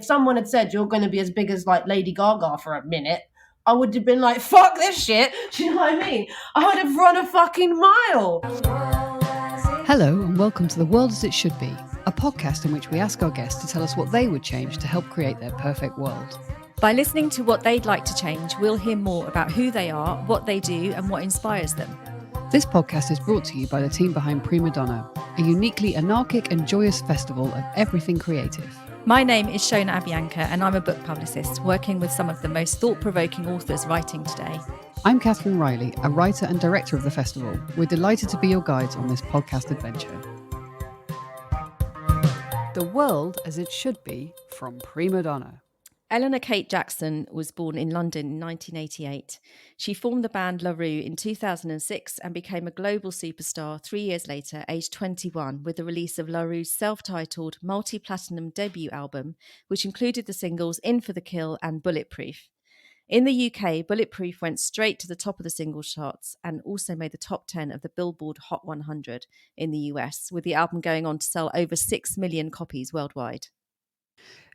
someone had said you're going to be as big as like Lady Gaga for a minute, I would have been like, fuck this shit. Do you know what I mean? I would have run a fucking mile. Hello and welcome to The World as It Should Be, a podcast in which we ask our guests to tell us what they would change to help create their perfect world. By listening to what they'd like to change, we'll hear more about who they are, what they do, and what inspires them. This podcast is brought to you by the team behind Prima Donna, a uniquely anarchic and joyous festival of everything creative. My name is Shona Abianca and I'm a book publicist working with some of the most thought-provoking authors writing today. I'm Catherine Riley, a writer and director of the festival. We're delighted to be your guides on this podcast adventure. The World as It Should Be from Prima Donna. Eleanor Kate Jackson was born in London in 1988. She formed the band Roux in 2006 and became a global superstar 3 years later, aged 21, with the release of Roux's self-titled multi-platinum debut album, which included the singles In for the Kill and Bulletproof. In the UK, Bulletproof went straight to the top of the singles charts and also made the top 10 of the Billboard Hot 100 in the US, with the album going on to sell over 6 million copies worldwide.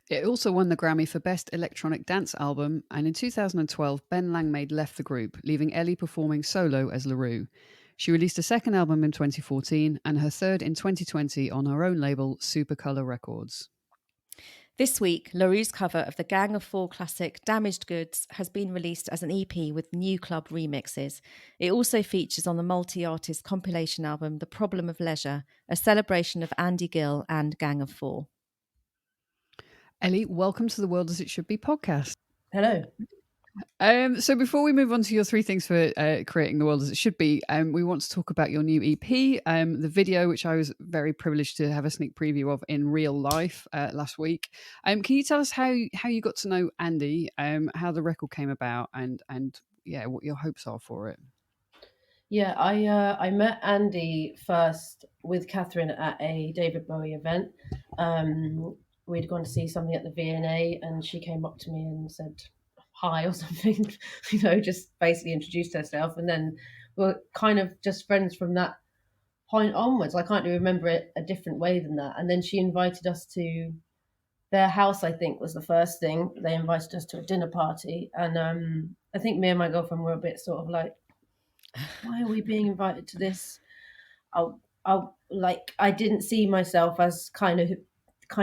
It also won the Grammy for Best Electronic Dance Album, and in 2012, Ben Langmaid left the group, leaving Elly performing solo as Roux. She released a second album in 2014 and her third in 2020 on her own label, Supercolour Records. This week, Roux's cover of the Gang of Four classic Damaged Goods has been released as an EP with new club remixes. It also features on the multi-artist compilation album The Problem of Leisure, a celebration of Andy Gill and Gang of Four. Elly, welcome to the World as It Should Be podcast. Hello. So before we move on to your three things for creating the world as it should be, we want to talk about your new EP, the video, which I was very privileged to have a sneak preview of in real life last week. Can you tell us how you got to know Andy, how the record came about, and what your hopes are for it? Yeah, I met Andy first with Catherine at a David Bowie event. We'd gone to see something at the V&A and she came up to me and said hi or something, just basically introduced herself, and then we're kind of just friends from that point onwards. I can't really remember it a different way than that. And then she invited us to their house, I think was the first thing. They invited us to a dinner party, and I think me and my girlfriend were a bit sort of like, why are we being invited to this? I didn't see myself as kind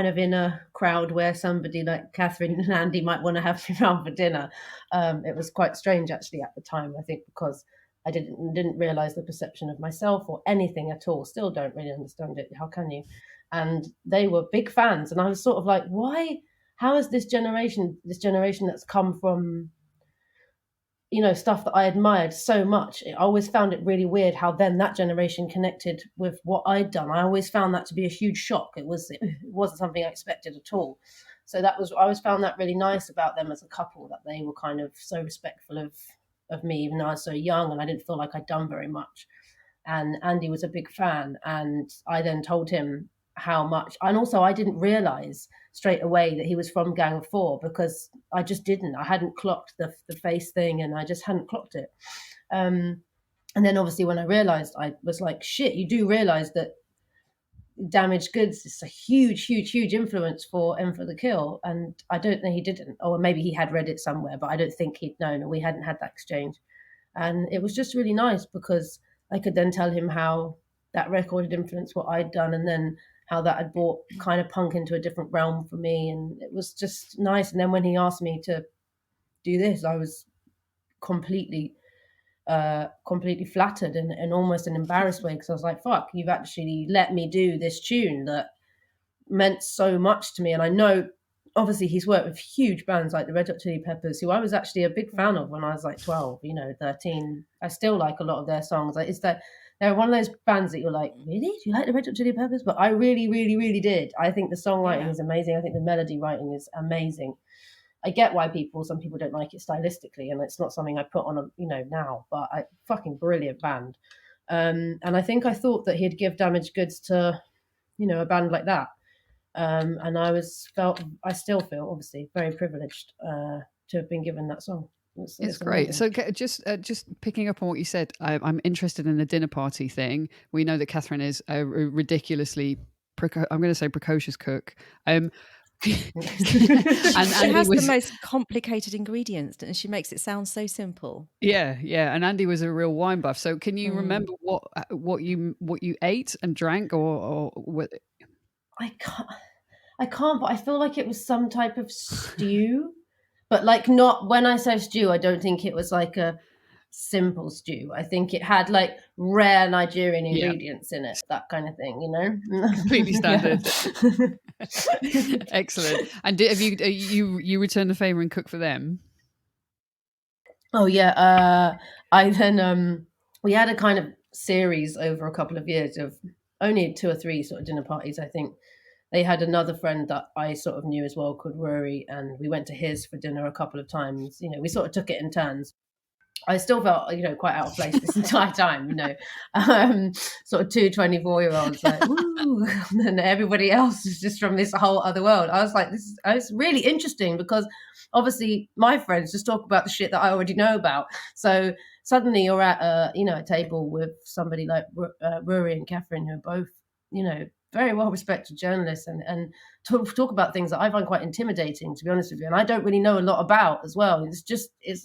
of in a crowd where somebody like Catherine and Andy might want to have me around for dinner. It was quite strange actually at the time, I think, because I didn't realise the perception of myself or anything at all. Still don't really understand it. How can you? And they were big fans, and I was sort of like, why? How is this generation that's come from, stuff that I admired so much? I always found it really weird how then that generation connected with what I'd done. I always found that to be a huge shock. It wasn't something I expected at all. So I always found that really nice about them as a couple, that they were kind of so respectful of me, even though I was so young and I didn't feel like I'd done very much. And Andy was a big fan, and I then told him how much, and also I didn't realize straight away that he was from Gang of Four, because I just didn't. I hadn't clocked the face thing, and I just hadn't clocked it. And then obviously when I realized, I was like, shit, you do realize that Damaged Goods is a huge influence for M for the Kill. And I don't think he didn't, or maybe he had read it somewhere, but I don't think he'd known, or we hadn't had that exchange. And it was just really nice because I could then tell him how that record had influenced what I'd done, and then how that had brought kind of punk into a different realm for me. And it was just nice. And then when he asked me to do this, I was completely flattered and almost an embarrassed way, because I was like, fuck, you've actually let me do this tune that meant so much to me. And I know obviously he's worked with huge bands like the Red Hot Chili Peppers, who I was actually a big fan of when I was like 12, 13. I still like a lot of their songs. Like, they're one of those bands that you're like, really? Do you like the Red Hot Chili Peppers? But I really, really, really did. I think the songwriting is amazing. I think the melody writing is amazing. I get why some people don't like it stylistically, and it's not something I put on, now, but fucking brilliant band. And I thought that he'd give Damaged Goods to, a band like that. And I still feel obviously very privileged to have been given that song. It's great. So just picking up on what you said, I'm interested in the dinner party thing. We know that Catherine is a ridiculously, I'm going to say precocious cook. And She Andy has was the most complicated ingredients, and she makes it sound so simple. yeah. And Andy was a real wine buff. So can you remember what you ate and drank, or what? I can't, but I feel like it was some type of stew. But like, not when I say stew, I don't think it was like a simple stew. I think it had like rare Nigerian Yeah, ingredients in it, that kind of thing, you know? completely standard. Excellent. And have you returned the favor and cook for them? Oh yeah. I then we had a kind of series over a couple of years of only 2 or 3 sort of dinner parties. I think they had another friend that I sort of knew as well called Roux, and we went to his for dinner a couple of times. You know, we sort of took it in turns. I still felt, you know, quite out of place this entire time, you know, sort of 24-year-olds like, woo, and then everybody else is just from this whole other world. I was like, it's really interesting because obviously my friends just talk about the shit that I already know about. So suddenly you're at a table with somebody like Rory and Catherine, who are both, you know, very well respected journalists, and talk about things that I find quite intimidating, to be honest with you, and I don't really know a lot about as well. It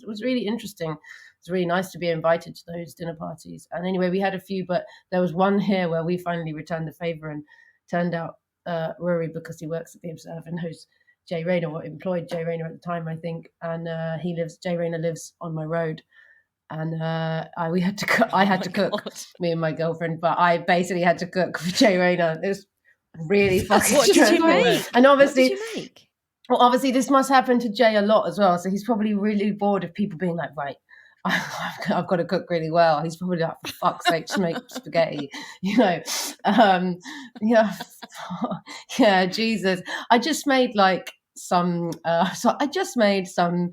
was really interesting. It's really nice to be invited to those dinner parties. And anyway, we had a few, but there was one here where we finally returned the favor, and turned out Rory, because he works at the Observer and knows Jay Rayner, or employed Jay Rayner at the time, I think, and Jay Rayner lives on my road. And I had to cook, me and my girlfriend, but I basically had to cook for Jay Rayner. It was really fucking What did you make? And obviously, what did you make? Well, obviously this must happen to Jay a lot as well. So he's probably really bored of people being like, right, I've got to cook really well. He's probably like, for fuck's sake, just make spaghetti, you know. Yeah, yeah, Jesus. I just made like some. So I just made some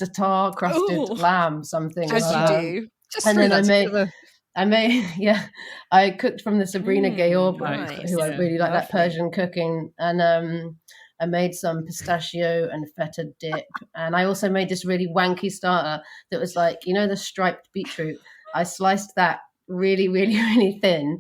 za'atar crusted lamb, something. As you do. Just And threw then that I made, yeah, I cooked from the Sabrina Gayor book, nice. who I Yeah, really like, that lovely. Persian cooking. And I made some pistachio and feta dip. And I also made this really wanky starter that was like, you know, the striped beetroot. I sliced that really, really, really thin,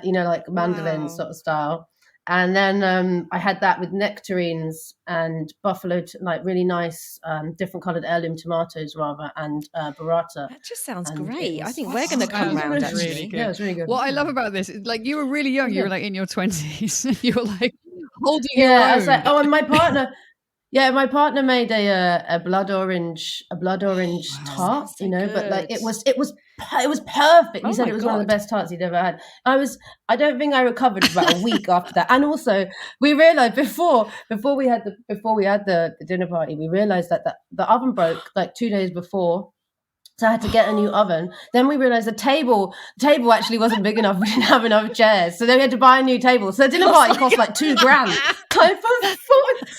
you know, like mandolin sort of style. And then I had that with nectarines and like really nice, different coloured heirloom tomatoes rather, and burrata. That just sounds And great. I was think we're going to come sounds round, really actually. good. Yeah, it was really good. What I love about this is, like, you were really young. You were like in your 20s. You were like holding your Yeah, own. I was like, oh, and my partner made a blood orange tart, so you know, but like good. it was perfect. He Oh said my it was one of the God. best tarts he'd ever had. I don't think I recovered for about a week after that. And also we realized before we had the dinner party, we realized that the oven broke like 2 days before. So I had to get a new oven. Then we realized the table actually wasn't big enough. We didn't have enough chairs. So then we had to buy a new table. So the dinner party cost like $2,000.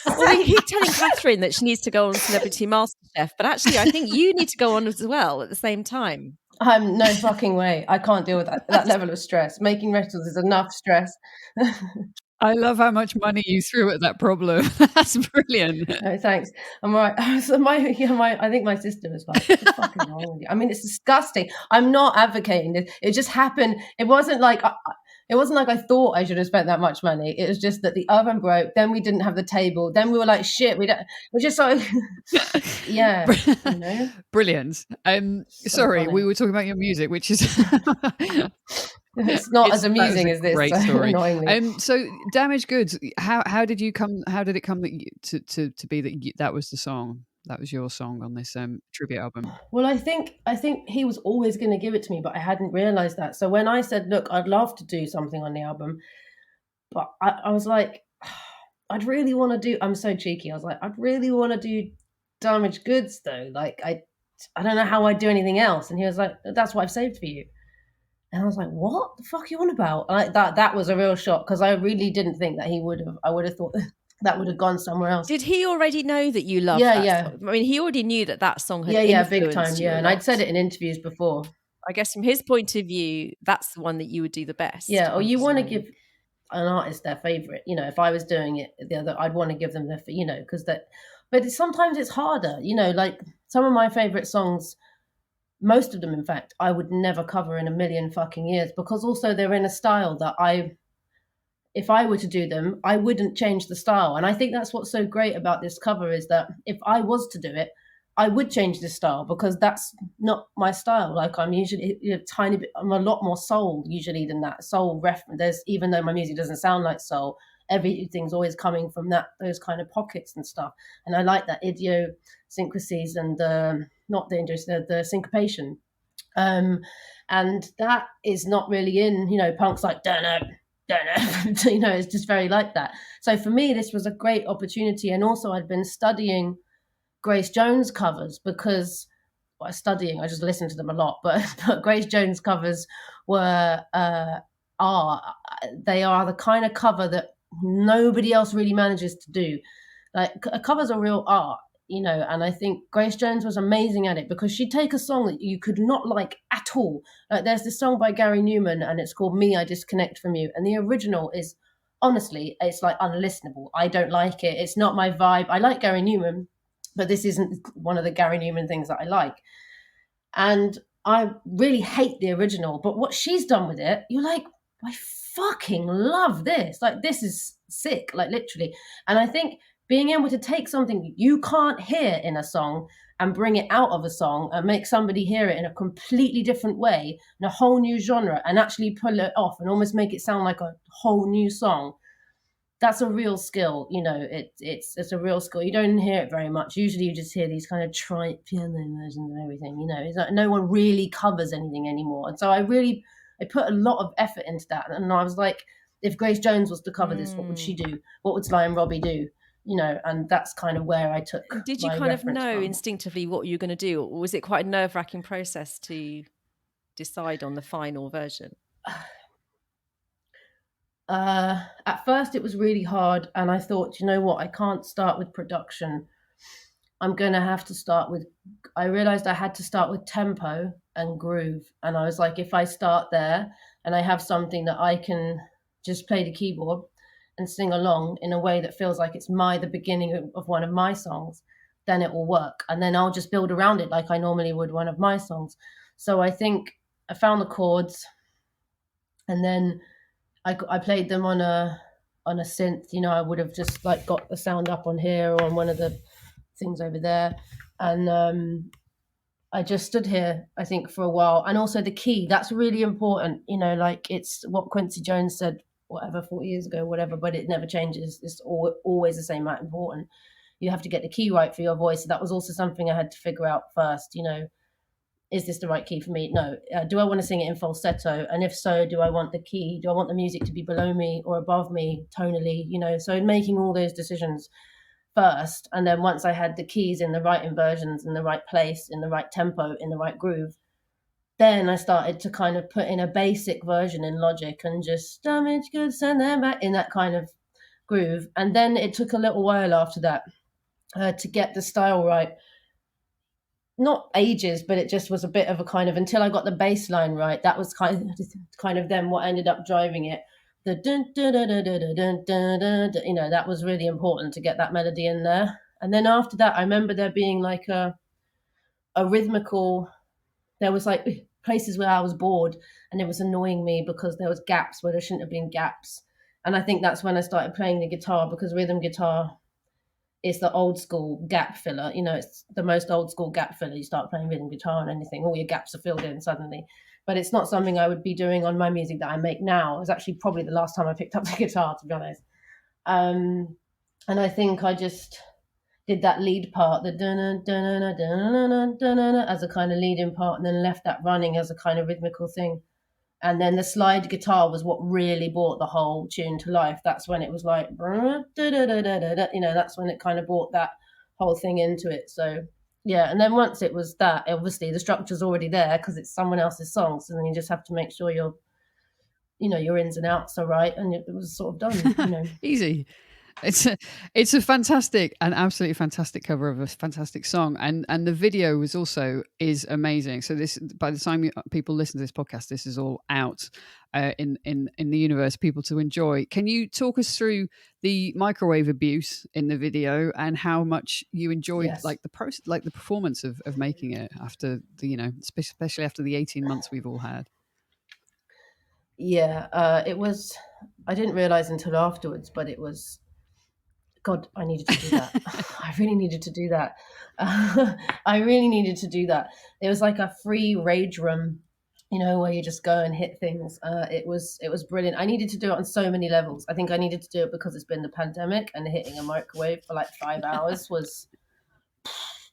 Well, we keep telling Catherine that she needs to go on Celebrity MasterChef, but actually I think you need to go on as well at the same time. No fucking way. I can't deal with that level of stress. Making restaurants is enough stress. I love how much money you threw at that problem. That's brilliant. No, thanks. I'm all right. So I think my sister was like, what the fuck is wrong with you? I mean, it's disgusting. I'm not advocating this. It just happened. It wasn't like I thought I should have spent that much money. It was just that the oven broke. Then we didn't have the table. Then we were like, shit, we're just so, yeah. You know? Brilliant. Sorry, funny. we were talking about your music, which is It's not as amusing as this. Great story. Annoyingly. So Damaged Goods. How did you come? How did it come that to be that was the song? That was your song on this tribute album. Well, I think he was always going to give it to me, but I hadn't realized that. So when I said, "Look, I'd love to do something on the album," but I was like, "I'd really want to do." I'm so cheeky. I was like, "I'd really want to do Damaged Goods, though. Like, I don't know how I'd do anything else." And he was like, "That's what I've saved for you." And I was like, "What the fuck are you on about?" And that was a real shock, because I really didn't think that he would have. I would have thought that would have gone somewhere else. Did he already know that you loved that song? I mean, he already knew that song had influenced big time, you and I'd said it in interviews before. I guess from his point of view, that's the one that you would do the best. Yeah, or you want to give an artist their favorite. You know, if I was doing it the other, I'd want to give them their, you know, because that. But sometimes it's harder. You know, like some of my favorite songs. Most of them, in fact, I would never cover in a million fucking years, because also they're in a style that if I were to do them, I wouldn't change the style. And I think that's what's so great about this cover, is that if I was to do it, I would change the style, because that's not my style. Like, I'm usually a tiny bit, I'm a lot more soul usually than that. Soul there's, even though my music doesn't sound like soul, everything's always coming from those kind of pockets and stuff. And I like that idiosyncrasies and not the the syncopation. And that is not really in, punk's like, don't know, it's just very like that. So for me, this was a great opportunity. And also, I'd been studying Grace Jones covers, because I just listened to them a lot, but Grace Jones covers were are they are the kind of cover that nobody else really manages to do. Like, covers are real art, and I think Grace Jones was amazing at it, because she'd take a song that you could not like at all. Like, there's this song by Gary Newman, and it's called Me, I Disconnect From You. And the original is, honestly, it's like unlistenable. I don't like it. It's not my vibe. I like Gary Newman, but this isn't one of the Gary Newman things that I like. And I really hate the original, but what she's done with it, you're like, I fucking love this. Like, this is sick, like, literally. And I think being able to take something you can't hear in a song and bring it out of a song and make somebody hear it in a completely different way, in a whole new genre, and actually pull it off and almost make it sound like a whole new song, that's a real skill. It's a real skill. You don't hear it very much. Usually you just hear these kind of trite piano versions and everything. It's like no one really covers anything anymore. And so I put a lot of effort into that. And I was like, if Grace Jones was to cover this, what would she do? What would Sly and Robbie do? And that's kind of where I took. Did you kind of know instinctively what you were going to do, or was it quite a nerve-wracking process to decide on the final version? At first it was really hard, and I thought, you know what, I can't start with production. I'm going to have to start with, I realized I had to start with tempo and groove. And I was like, if I start there and I have something that I can just play the keyboard and sing along in a way that feels like it's the beginning of one of my songs, then it will work. And then I'll just build around it like I normally would one of my songs. So I think I found the chords, and then I played them on a synth. I would have just like got the sound up on here or on one of the things over there, and I just stood here, I think, for a while. And also the key, that's really important. Like, it's what Quincy Jones said, whatever, 40 years ago, whatever, but it never changes. It's always the same amount important. You have to get the key right for your voice. So that was also something I had to figure out first. Is this the right key for me? No. Do I want to sing it in falsetto? And if so, do I want the key? Do I want the music to be below me or above me tonally? So making all those decisions first. And then once I had the keys in the right inversions, in the right place, in the right tempo, in the right groove, then I started to kind of put in a basic version in Logic and just damage goods, send them back, in that kind of groove. And then it took a little while after that to get the style right. Not ages, but it just was a bit of a kind of, until I got the bass line right. That was kind of then what ended up driving it. The dun, dun, dun, dun, dun, dun, dun, dun, dun, that was really important to get that melody in there. And then after that, I remember there being like a rhythmical. There was like places where I was bored, and it was annoying me because there was gaps where there shouldn't have been gaps. And I think that's when I started playing the guitar, because rhythm guitar, it's the old school gap filler. It's the most old school gap filler. You start playing rhythm guitar and anything, all your gaps are filled in suddenly. But it's not something I would be doing on my music that I make now. It was actually probably the last time I picked up the guitar, to be honest. And I think I just did that lead part, the as a kind of leading part, and then left that running as a kind of rhythmical thing. And then the slide guitar was what really brought the whole tune to life. That's when it was like, that's when it kind of brought that whole thing into it. So, yeah. And then once it was that, obviously the structure's already there because it's someone else's song. So then you just have to make sure your ins and outs are right. And it was sort of done, Easy. It's a fantastic and absolutely fantastic cover of a fantastic song, and the video is amazing. So this, by the time people listen to this podcast, this is all out in the universe, people to enjoy. Can you talk us through the microwave abuse in the video and how much you enjoyed, Yes. like the process, like the performance of making it after the especially after the 18 months we've all had? Yeah, it was I didn't realize until afterwards, but it was, God, I needed to do that. I really needed to do that. I really needed to do that. It was like a free rage room, where you just go and hit things. It was brilliant. I needed to do it on so many levels. I think I needed to do it because it's been the pandemic, and hitting a microwave for like 5 hours was,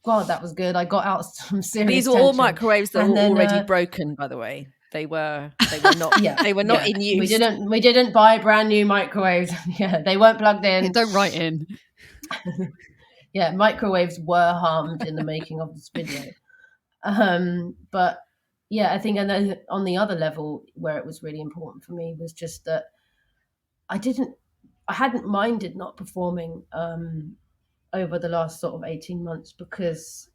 God, that was good. I got out some serious These were all tension. microwaves that And were then, already broken, by the way. They were not yeah, they were not yeah. in use. We didn't buy brand new microwaves. Yeah, they weren't plugged in. Don't write in. Yeah, microwaves were harmed in the making of this video. But yeah, I think, and then on the other level where it was really important for me was just that I hadn't minded not performing over the last sort of 18 months, because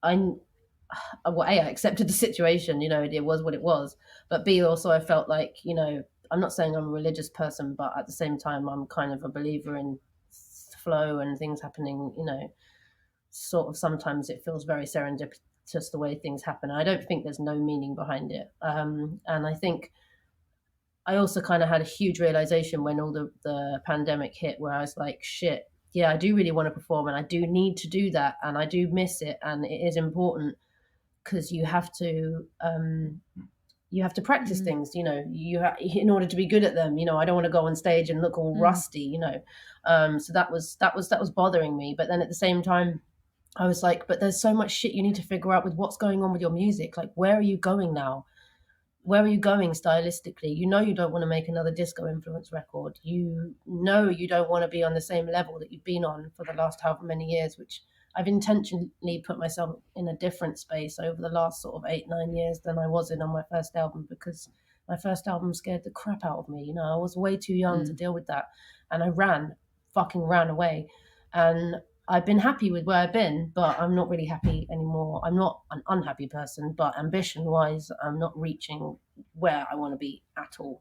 I accepted the situation, it was what it was. But B, also I felt like, I'm not saying I'm a religious person, but at the same time, I'm kind of a believer in flow and things happening, sort of sometimes it feels very serendipitous the way things happen. I don't think there's no meaning behind it. And I think I also kind of had a huge realization when all the pandemic hit, where I was like, shit, yeah, I do really want to perform, and I do need to do that, and I do miss it, and it is important, because you have to practice things, in order to be good at them. I don't want to go on stage and look all rusty. So that was bothering me. But then at the same time, I was like, but there's so much shit you need to figure out with what's going on with your music. Like, where are you going now? Where are you going stylistically? You don't want to make another disco influence record. You don't want to be on the same level that you've been on for the last however many years, which I've intentionally put myself in a different space over the last sort of 8-9 years than I was in on my first album, because my first album scared the crap out of me. I was way too young to deal with that. And I fucking ran away. And I've been happy with where I've been, but I'm not really happy anymore. I'm not an unhappy person, but ambition-wise, I'm not reaching where I want to be at all.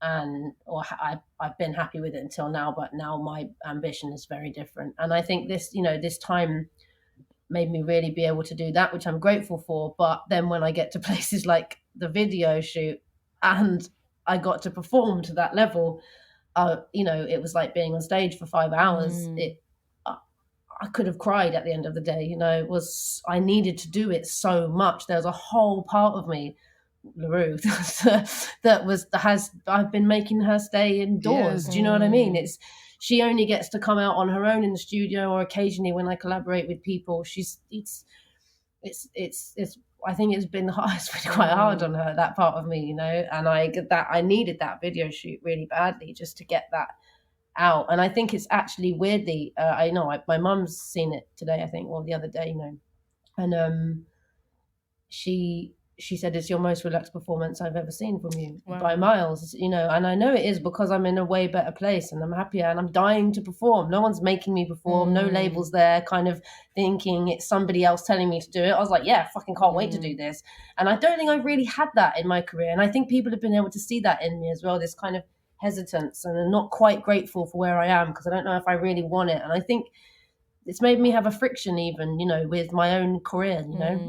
I've been happy with it until now, but now my ambition is very different. And I think this time made me really be able to do that, which I'm grateful for. But then when I get to places like the video shoot, and I got to perform to that level, it was like being on stage for 5 hours. I could have cried at the end of the day. I needed to do it so much. There's a whole part of me, Roux, I've been making her stay indoors. Do you know what I mean? She only gets to come out on her own in the studio, or occasionally when I collaborate with people. I think it's been quite hard on her, that part of me, and I needed that video shoot really badly just to get that out. And I think it's actually weirdly, I know my mum's seen it today, I think, or the other day, and she said it's your most relaxed performance I've ever seen from you. Wow. By miles, and I know it is, because I'm in a way better place and I'm happier and I'm dying to perform. No one's making me perform, no labels there kind of thinking it's somebody else telling me to do it. I was like, yeah, fucking can't wait to do this. And I don't think I've really had that in my career, and I think people have been able to see that in me as well, this kind of hesitance, and I'm not quite grateful for where I am, because I don't know if I really want it. And I think it's made me have a friction even, with my own career,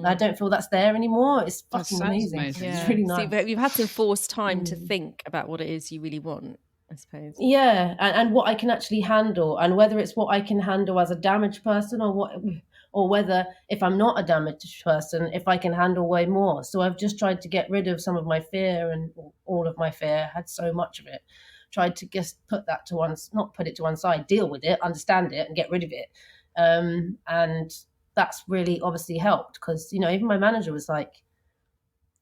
I don't feel that's there anymore. It's fucking amazing. Yeah. It's really nice. So you've had to force time to think about what it is you really want, I suppose. Yeah, and what I can actually handle, and whether it's what I can handle as a damaged person, or whether, if I'm not a damaged person, if I can handle way more. So I've just tried to get rid of some of my fear, and all of my fear, had so much of it. Tried to just not put it to one side, deal with it, understand it, and get rid of it. And that's really obviously helped, because, even my manager was like,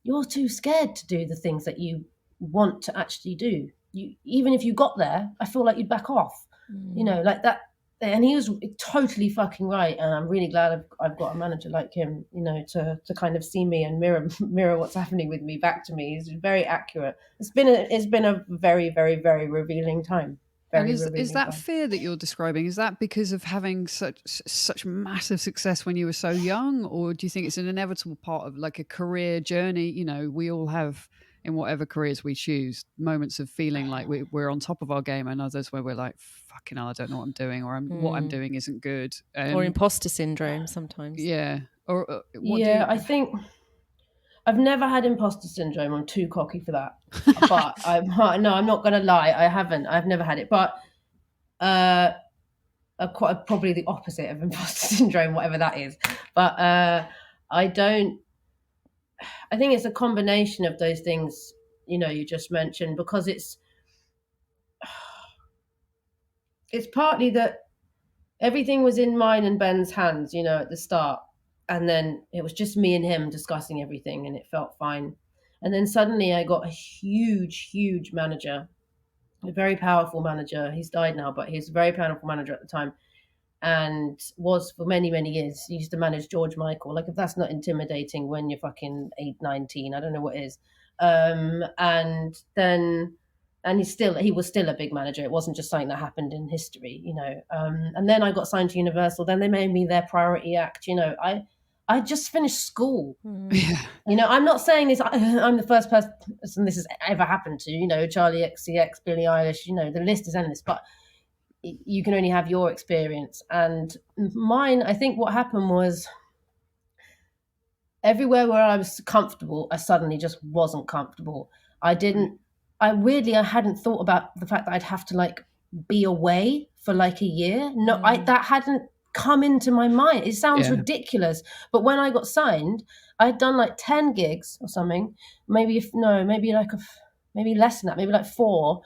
you're too scared to do the things that you want to actually do. Even if you got there, I feel like you'd back off, like that. And he was totally fucking right. And I'm really glad I've got a manager like him, to kind of see me and mirror what's happening with me back to me. He's very accurate. It's been a very, very, very revealing time. And is that fear that you're describing, is that because of having such massive success when you were so young, or do you think it's an inevitable part of like a career journey? We all have, in whatever careers we choose, moments of feeling like we're on top of our game, and others where we're like, fucking hell, I don't know what I'm doing, or what I'm doing isn't good. Or imposter syndrome sometimes. Yeah. Or I think I've never had imposter syndrome. I'm too cocky for that. But I'm not gonna lie. I haven't. I've never had it. But probably the opposite of imposter syndrome, whatever that is. But I don't. I think it's a combination of those things, you just mentioned, because it's partly that everything was in mine and Ben's hands, at the start. And then it was just me and him discussing everything, and it felt fine. And then suddenly I got a huge, huge manager, a very powerful manager. He's died now, but he's a very powerful manager at the time, and was for many, many years. He used to manage George Michael. Like, if that's not intimidating when you're fucking 8, 19, I don't know what is. And he was still a big manager. It wasn't just something that happened in history, and then I got signed to Universal. Then they made me their priority act. I just finished school. Yeah. I'm not saying this, I'm the first person this has ever happened to, Charlie XCX, Billie Eilish, the list is endless, but you can only have your experience. And mine, I think what happened was, everywhere where I was comfortable, I suddenly just wasn't comfortable. I hadn't thought about the fact that I'd have to like be away for like a year. That hadn't come into my mind. It sounds ridiculous, but when I got signed, I'd done like 10 gigs or something, maybe less than that, maybe like 4.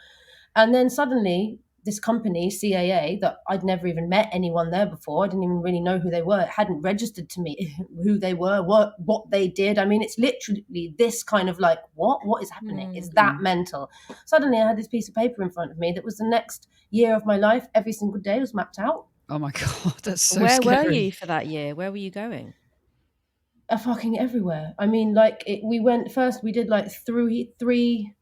And then suddenly this company, CAA, that I'd never even met anyone there before. I didn't even really know who they were. It hadn't registered to me who they were, what they did. I mean, it's literally this kind of like, what is happening? Is that mental? Suddenly I had this piece of paper in front of me that was the next year of my life. Every single day was mapped out. Oh my God, that's so Where scary. were you for that year? Where were you going? Fucking everywhere. I mean, like, we did like 3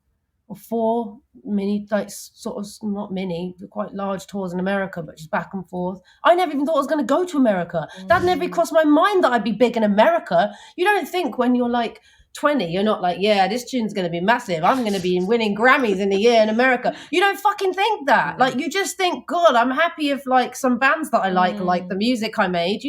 or 4 mini, like, sort of not mini, but quite large tours in America, but just back and forth. I never even thought I was going to go to America. That never crossed my mind that I'd be big in America. You don't think when you're like 20, you're not like, yeah, this tune's going to be massive. I'm going to be winning Grammys in a year in America. You don't fucking think that. Like, you just think, God, I'm happy if like some bands that I like the music I made,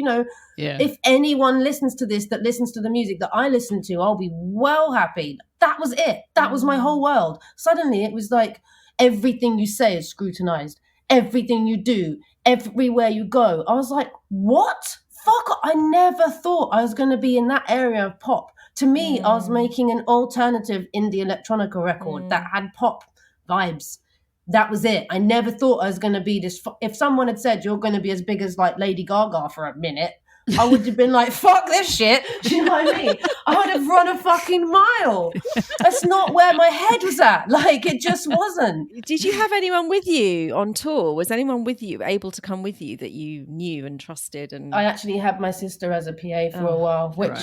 If anyone listens to this, that listens to the music that I listen to, I'll be well happy. That was it. That was my whole world. Suddenly it was like everything you say is scrutinized. Everything you do, everywhere you go. I was like, what? Fuck, I never thought I was going to be in that area of pop. To me, I was making an alternative indie electronica record that had pop vibes. That was it. I never thought I was going to be this. If someone had said you're going to be as big as like Lady Gaga for a minute, I would have been like, fuck this shit. Do you know what I mean? I would have run a fucking mile. That's not where my head was at. Like, it just wasn't. Did you have anyone with you on tour? Was anyone with you, able to come with you, that you knew and trusted? And I actually had my sister as a PA for a while, which,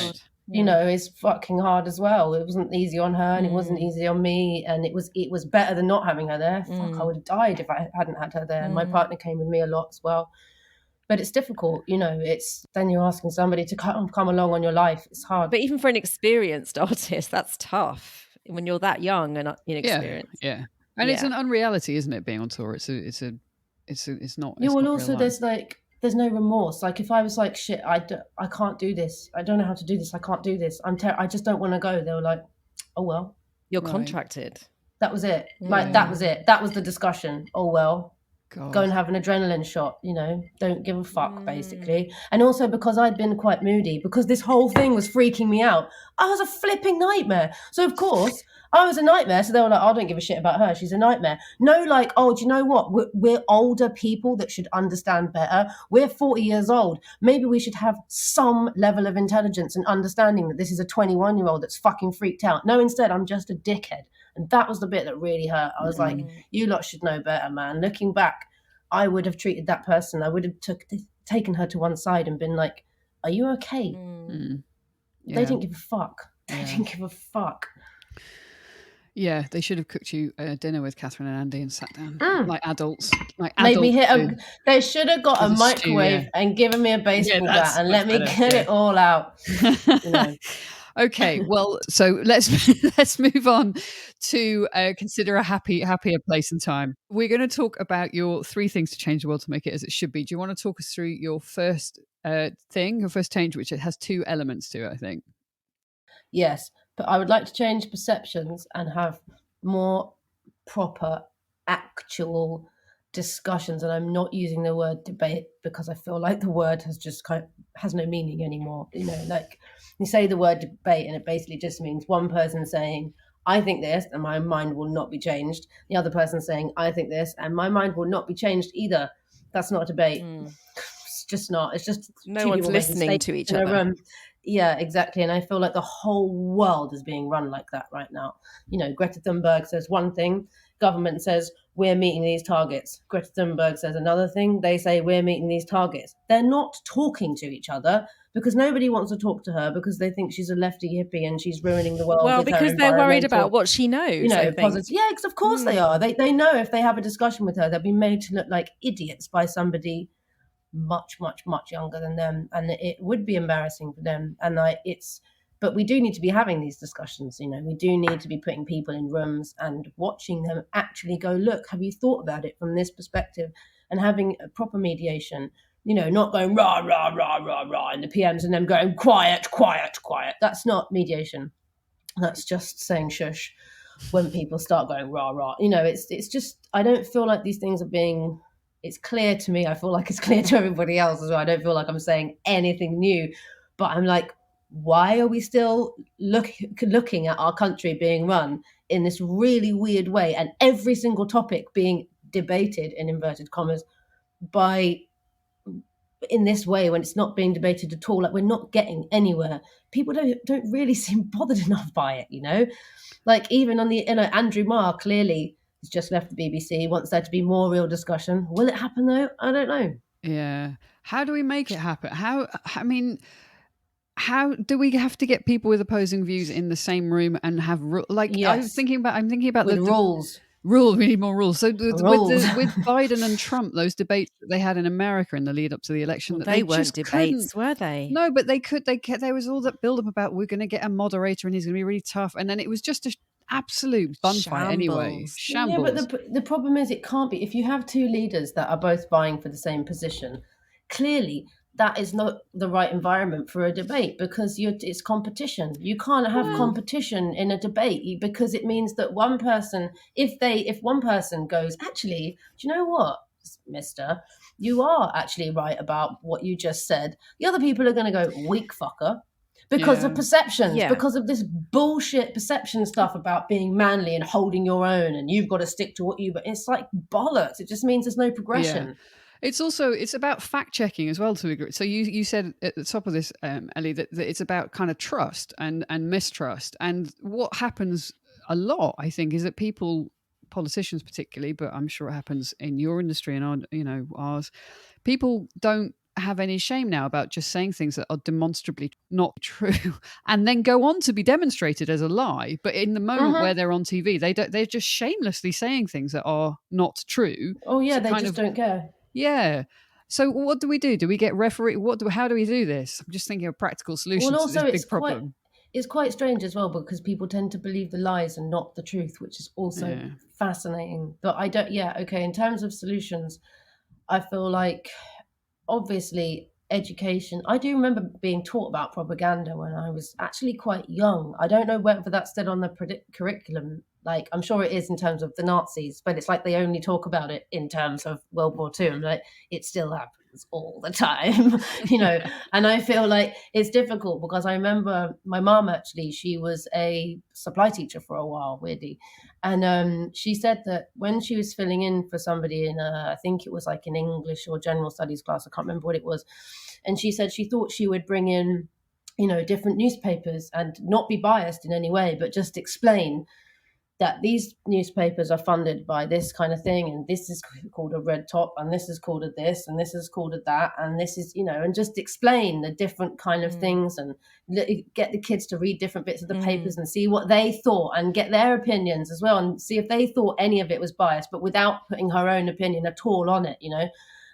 is fucking hard as well. It wasn't easy on her, and it wasn't easy on me. And it was better than not having her there. Fuck, I would have died if I hadn't had her there. And my partner came with me a lot as well. But it's difficult, it's then you're asking somebody to come along on your life. It's hard. But even for an experienced artist, that's tough when you're that young and inexperienced. Yeah. And it's an unreality, isn't it? Being on tour, it's not. Yeah. Well, also there's no remorse. Like, if I was like, shit, I can't do this. I don't know how to do this. I can't do this. I just don't want to go. They were like, oh well, you're contracted. That was it. Like, that was it. That was the discussion. Oh well. God. Go and have an adrenaline shot, don't give a fuck, basically. And also because I'd been quite moody, because this whole thing was freaking me out, I was a flipping nightmare. So of course I was a nightmare. So they were like, I don't give a shit about her, she's a nightmare. No, like, oh, do you know what, we're older people that should understand better. We're 40 years old. Maybe we should have some level of intelligence and understanding that this is a 21-year-old that's fucking freaked out. No, instead I'm just a dickhead. And that was the bit that really hurt. I was like, you lot should know better, man. Looking back, I would have treated that person. I would have taken her to one side and been like, are you okay? They didn't give a fuck. They didn't give a fuck. Yeah, they should have cooked you dinner with Catherine and Andy and sat down like adults. Made me hit they should have got a microwave and given me a baseball bat and let me get it all out. Okay, well, so let's move on to consider a happier place and time. We're going to talk about your 3 things to change the world to make it as it should be. Do you want to talk us through your first change, which it has 2 elements to it, I think? Yes. I would like to change perceptions and have more proper, actual discussions. And I'm not using the word debate because I feel like the word has just has no meaning anymore. You know, like you say the word debate and it basically just means one person saying, I think this and my mind will not be changed. The other person saying, I think this and my mind will not be changed either. That's not a debate. It's just not. It's just No two one's people making listening statements to each in a other. room. Yeah, exactly. And I feel like the whole world is being run like that right now. You know, Greta Thunberg says one thing, government says we're meeting these targets. Greta Thunberg says another thing, they say we're meeting these targets. They're not talking to each other because nobody wants to talk to her because they think she's a lefty hippie and she's ruining the world Well, with her because they're worried about environmental, what she knows, I think. positive. Yeah, because of course they are. They know if they have a discussion with her, they'll be made to look like idiots by somebody much younger than them, and it would be embarrassing for them. And but we do need to be having these discussions. You know, we do need to be putting people in rooms and watching them actually go, look, have you thought about it from this perspective, and having a proper mediation. You know, not going rah rah rah rah rah in the PMs and them going quiet quiet quiet. That's not mediation. That's just saying shush when people start going rah rah. You know, it's just, I don't feel like these things are being, it's clear to me. I feel like it's clear to everybody else as well. I don't feel like I'm saying anything new, but I'm like, why are we still looking at our country being run in this really weird way, and every single topic being debated in inverted commas by in this way when it's not being debated at all? Like, we're not getting anywhere. People don't really seem bothered enough by it, you know. Like, even on the, Andrew Marr clearly has just left the BBC, wants there to be more real discussion. Will it happen though? I don't know. Yeah. How do we make it happen? I mean, how do we have to get people with opposing views in the same room and have I'm Yes, thinking about with the rules. rules. We need more rules. So Rules. with Biden and Trump, those debates that they had in America in the lead up to the election, Well, that they they weren't just couldn't. debates, were they? No, but there was all that build up about we're going to get a moderator and he's going to be really tough, and then it was just a absolute bun fight anyway. Shambles. Yeah, but Shambles. the problem is it can't be. If you have two leaders that are both vying for the same position, clearly that is not the right environment for a debate, because it's competition. You can't have competition in a debate because it means that one person, if one person goes, actually, do you know what, mister, you are actually right about what you just said, the other people are going to go, weak fucker, because of perceptions, Yeah. because of this bullshit perception stuff about being manly and holding your own and you've got to stick to what you, but it's like bollocks. It just means there's no progression. Yeah. It's about fact checking as well, to a degree. So you said at the top of this, Ellie, that it's about kind of trust and mistrust. And what happens a lot, I think, is that politicians particularly, but I'm sure it happens in your industry and ours, people don't have any shame now about just saying things that are demonstrably not true and then go on to be demonstrated as a lie. But in the moment where they're on TV, they're just shamelessly saying things that are not true. Oh yeah, they just don't care. Yeah. So what do we do? Do we get referee? How do we do this? I'm just thinking of practical solutions Well, to this also big problem. it's quite strange as well, because people tend to believe the lies and not the truth, which is also fascinating. But I don't. Yeah, okay. In terms of solutions, I feel like obviously education. I do remember being taught about propaganda when I was actually quite young. I don't know whether that's still on the curriculum. Like, I'm sure it is in terms of the Nazis, but it's like they only talk about it in terms of World War II. I'm like, it still happens all the time, you know. And I feel like it's difficult because I remember my mom, actually, she was a supply teacher for a while, weirdly. And she said that when she was filling in for somebody in I think it was like an English or general studies class, I can't remember what it was. And she said she thought she would bring in, different newspapers and not be biased in any way, but just explain that these newspapers are funded by this kind of thing, and this is called a red top, and this is called a this, and this is called a that, and this is, and just explain the different kind of things, and get the kids to read different bits of the papers and see what they thought and get their opinions as well, and see if they thought any of it was biased, but without putting her own opinion at all on it,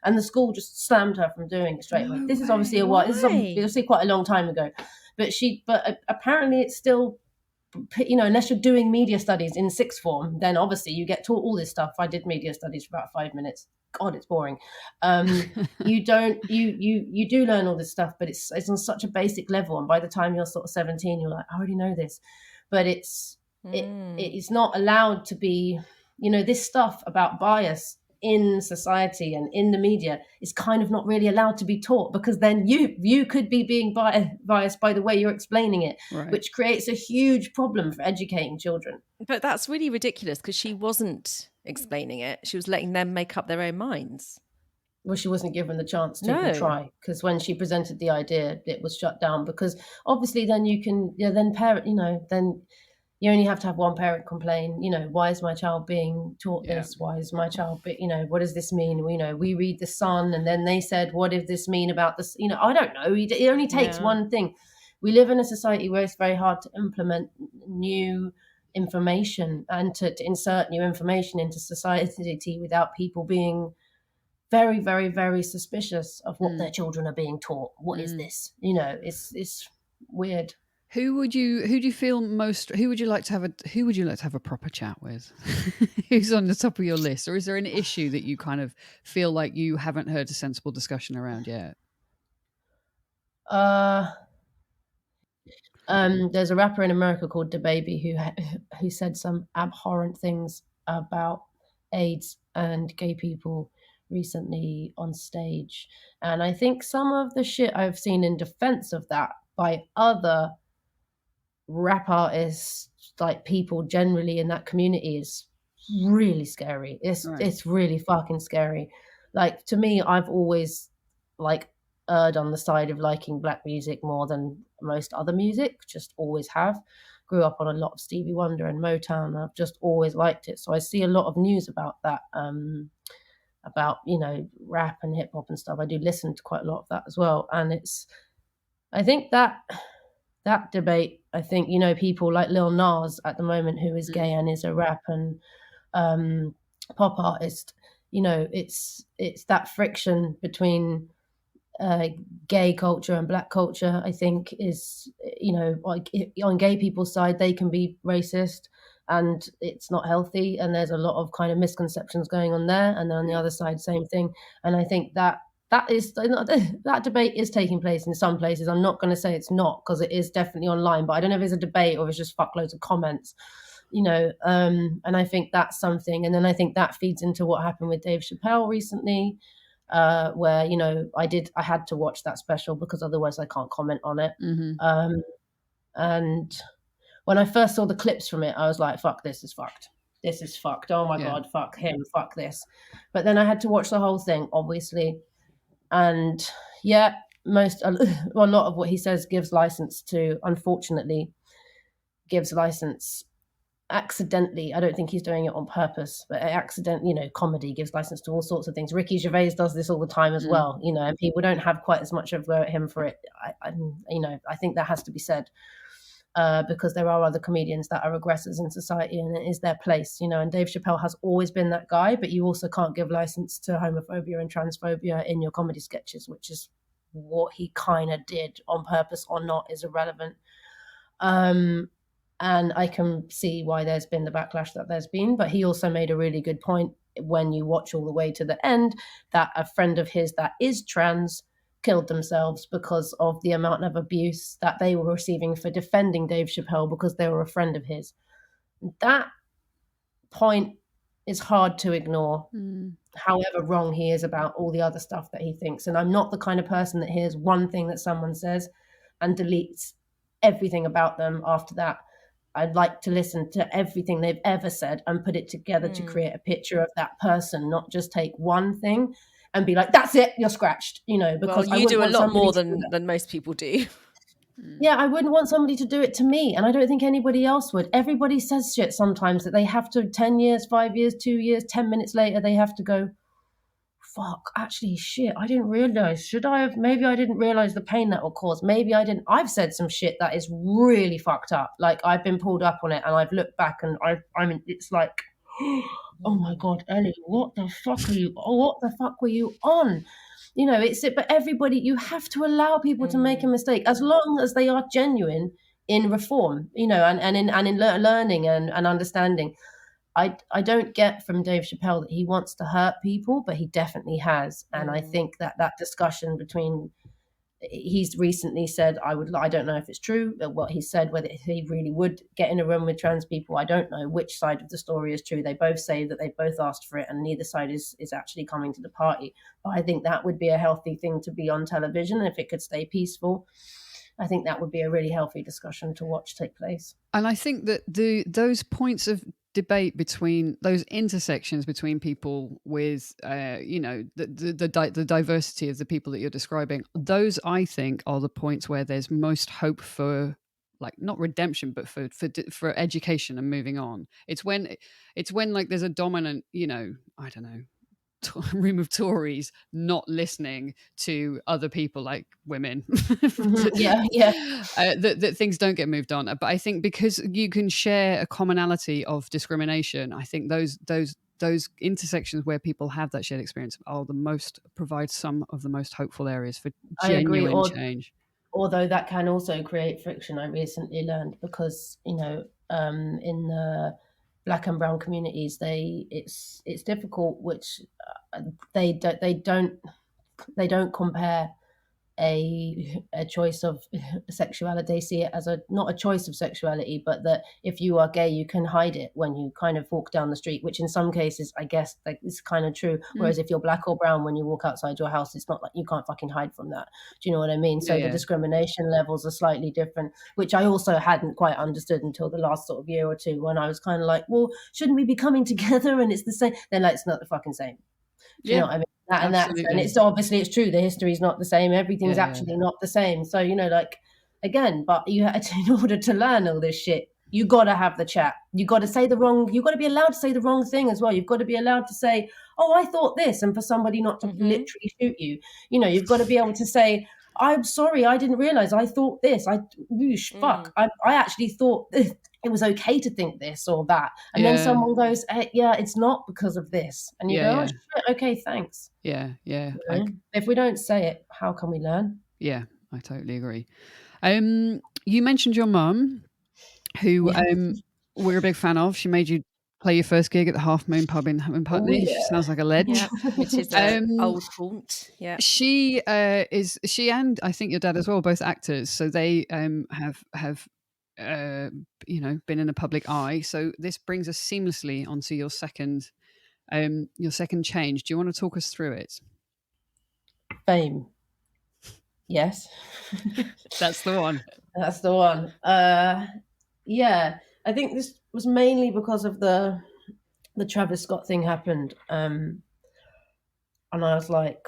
And the school just slammed her from doing it straight away. This is obviously this is obviously quite a long time ago, but apparently it's still, unless you're doing media studies in sixth form, then obviously you get taught all this stuff. I did media studies for about 5 minutes. God, it's boring. You do learn all this stuff, but it's on such a basic level. And by the time you're sort of 17, you're like, I already know this. but it's not allowed to be, this stuff about bias in society and in the media is kind of not really allowed to be taught, because then you could be being biased by the way you're explaining it, Right. which creates a huge problem for educating children. But that's really ridiculous, because she wasn't explaining it. She was letting them make up their own minds. Well, she wasn't given the chance to No. try, because when she presented the idea, it was shut down, because obviously then you can, then parent, then you only have to have one parent complain, why is my child being taught this? Why is my child, what does this mean? We read The Sun, and then they said, what does this mean about this? I don't know. It only takes one thing. We live in a society where it's very hard to implement new information and to insert new information into society without people being very, very, very suspicious of what their children are being taught. What is this? It's weird. Who would you like to have a proper chat with? Who's on the top of your list? Or is there an issue that you kind of feel like you haven't heard a sensible discussion around yet? There's a rapper in America called DaBaby who said some abhorrent things about AIDS and gay people recently on stage. And I think some of the shit I've seen in defense of that by other rap artists, like people generally in that community, is really scary. It's really fucking scary. Like, to me, I've always erred on the side of liking black music more than most other music, just always have. Grew up on a lot of Stevie Wonder and Motown. I've just always liked it. So I see a lot of news about that, about, rap and hip hop and stuff. I do listen to quite a lot of that as well. And I think that debate, I think, people like Lil Nas at the moment, who is gay and is a rap and pop artist, it's that friction between gay culture and black culture, I think, is, like, on gay people's side, they can be racist and it's not healthy, and there's a lot of kind of misconceptions going on there, and then on the other side, same thing. And I think that debate is taking place in some places. I'm not going to say it's not, because it is definitely online, but I don't know if it's a debate or if it's just fuckloads of comments, and I think that's something. And then I think that feeds into what happened with Dave Chappelle recently, where I had to watch that special because otherwise I can't comment on it. And when I first saw the clips from it, I was like, fuck, this is fucked. This is fucked. Oh my God, fuck him, fuck this. But then I had to watch the whole thing, obviously. And a lot of what he says unfortunately gives license accidentally. I don't think he's doing it on purpose, but comedy gives license to all sorts of things. Ricky Gervais does this all the time as well, and people don't have quite as much of a go at him for it. I think that has to be said, because there are other comedians that are aggressors in society, and it is their place, and Dave Chappelle has always been that guy, but you also can't give license to homophobia and transphobia in your comedy sketches, which is what he kind of did, on purpose or not is irrelevant. And I can see why there's been the backlash that there's been, but he also made a really good point when you watch all the way to the end, that a friend of his that is trans killed themselves because of the amount of abuse that they were receiving for defending Dave Chappelle because they were a friend of his. That point is hard to ignore, however wrong he is about all the other stuff that he thinks. And I'm not the kind of person that hears one thing that someone says and deletes everything about them after that. I'd like to listen to everything they've ever said and put it together to create a picture of that person, not just take one thing and be like, that's it, you're scratched, because you do a lot more than most people do. Yeah, I wouldn't want somebody to do it to me, and I don't think anybody else would. Everybody says shit sometimes that they have to 10 years, 5 years, 2 years, 10 minutes later, they have to go, fuck, actually, shit, I didn't realize. Maybe I didn't realize the pain that will cause. Maybe I didn't. I've said some shit that is really fucked up. Like, I've been pulled up on it, and I've looked back, and it's like, oh my God, Elly, what the fuck were you on? It's it, but everybody, you have to allow people to make a mistake as long as they are genuine in reform, and in learning and understanding. I don't get from Dave Chappelle that he wants to hurt people, but he definitely has. And I think that discussion between he's recently said, I don't know if it's true what he said, whether he really would get in a room with trans people. I don't know which side of the story is true. They both say that they both asked for it, and neither side is actually coming to the party. But I think that would be a healthy thing to be on television. If it could stay peaceful, I think that would be a really healthy discussion to watch take place. And I think that those points of debate between those intersections between people with, the diversity of the people that you're describing, those I think are the points where there's most hope for, like, not redemption, but for education and moving on. It's when like there's a dominant, I don't know, room of Tories not listening to other people like women. That things don't get moved on. But I think because you can share a commonality of discrimination, I think those intersections where people have that shared experience provide some of the most hopeful areas for genuine change. Although that can also create friction, I recently learned, because in the Black and brown communities, it's difficult, which they don't compare a choice of sexuality. They see it as not a choice of sexuality, but that if you are gay, you can hide it when you kind of walk down the street, which in some cases, I guess, like, is kind of true. Whereas if you're black or brown, when you walk outside your house, it's not like you can't fucking hide from that. Do you know what I mean? So the discrimination levels are slightly different, which I also hadn't quite understood until the last sort of year or two, when I was kind of like, well, shouldn't we be coming together? And it's the same. Then, like, it's not the fucking same. Do you know what I mean? And it's obviously, it's true, the history is not the same, everything's actually not the same. So, like, again, but in order to learn all this shit, you got to have the chat. You got to you got to be allowed to say the wrong thing as well. You've got to be allowed to say, oh, I thought this, and for somebody not to literally shoot you. You've got to be able to say, I'm sorry, I didn't realize, I thought this. Fuck. I actually thought it was okay to think this or that. And then someone goes, hey, it's not because of this. And you go, oh, shit, okay, thanks. Yeah. If we don't say it, how can we learn? Yeah, I totally agree. You mentioned your mum, who we're a big fan of. She made you play your first gig at the Half Moon pub in Putney. She sounds like a legend. Yeah, which is an old haunt. Yeah, she and I think your dad as well, both actors. So they have been in the public eye. So this brings us seamlessly onto your second change. Do you want to talk us through it? Fame. Yes. That's the one. That's the one. Yeah, I think this was mainly because of the Travis Scott thing happened. And I was like,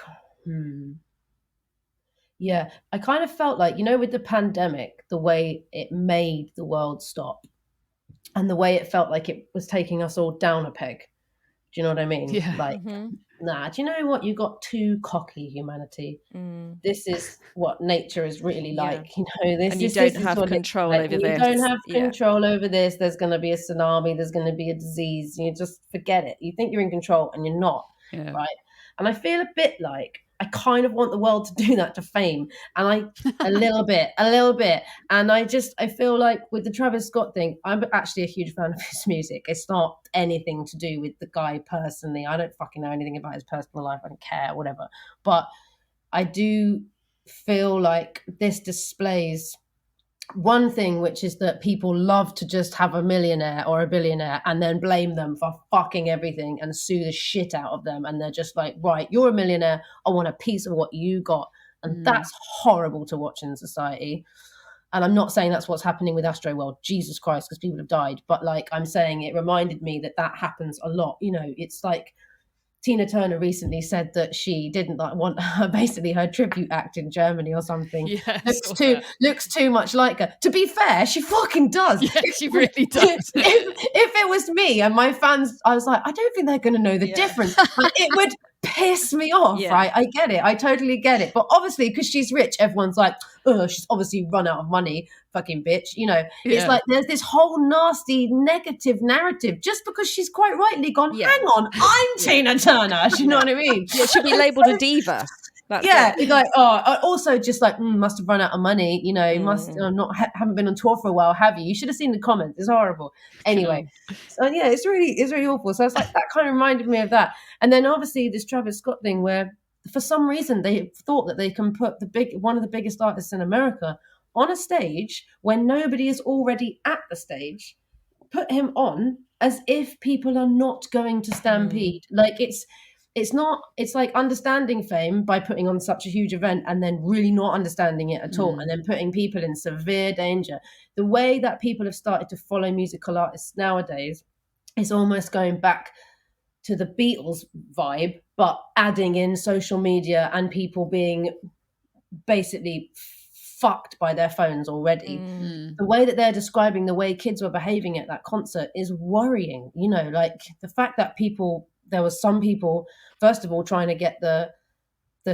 yeah, I kind of felt like, with the pandemic, the way it made the world stop and the way it felt like it was taking us all down a peg. Do you know what I mean? Yeah. Like, nah, do you know what? You got too cocky, humanity. This is what nature is really like. And you don't have control over this. You don't have control over this. There's going to be a tsunami. There's going to be a disease. You just forget it. You think you're in control and you're not, right? And I feel a bit like I kind of want the world to do that to Fame, and a little bit, and I feel like with the Travis Scott thing, I'm actually a huge fan of his music. It's not anything to do with the guy personally. I don't fucking know anything about his personal life. I don't care, whatever. But I do feel like this displays one thing, which is that people love to just have a millionaire or a billionaire and then blame them for fucking everything and sue the shit out of them. And they're just like, right, you're a millionaire. I want a piece of what you got. And that's horrible to watch in society. And I'm not saying that's what's happening with Astroworld, Jesus Christ, because people have died. But like I'm saying, it reminded me that happens a lot. It's like Tina Turner recently said that she didn't want basically her tribute act in Germany or something. Yes, looks too much like her. To be fair, she fucking does. Yeah, she really does. If it was me and my fans, I was like, I don't think they're going to know the difference. It would piss me off, right? I get it. I totally get it. But obviously, because she's rich, everyone's like, oh, she's obviously run out of money, fucking bitch. It's like there's this whole nasty negative narrative just because she's quite rightly gone, hang on, I'm Tina Turner. Do you know what I mean? Yeah, she'd be labelled a diva. It's like, also just like, must have run out of money. Must haven't been on tour for a while, have you? You should have seen the comments. It's horrible. Anyway, so yeah, it's really awful. So it's like that kind of reminded me of that. And then obviously this Travis Scott thing where for some reason they thought that they can put one of the biggest artists in America on a stage when nobody is already at the stage, put him on as if people are not going to stampede. Like it's not, it's like understanding fame by putting on such a huge event and then really not understanding it at all, and then putting people in severe danger. The way that people have started to follow musical artists nowadays is almost going back to the Beatles vibe, but adding in social media and people being basically fucked by their phones already. The way that they're describing the way kids were behaving at that concert is worrying. You know, like the fact that there was some people, first of all, trying to get the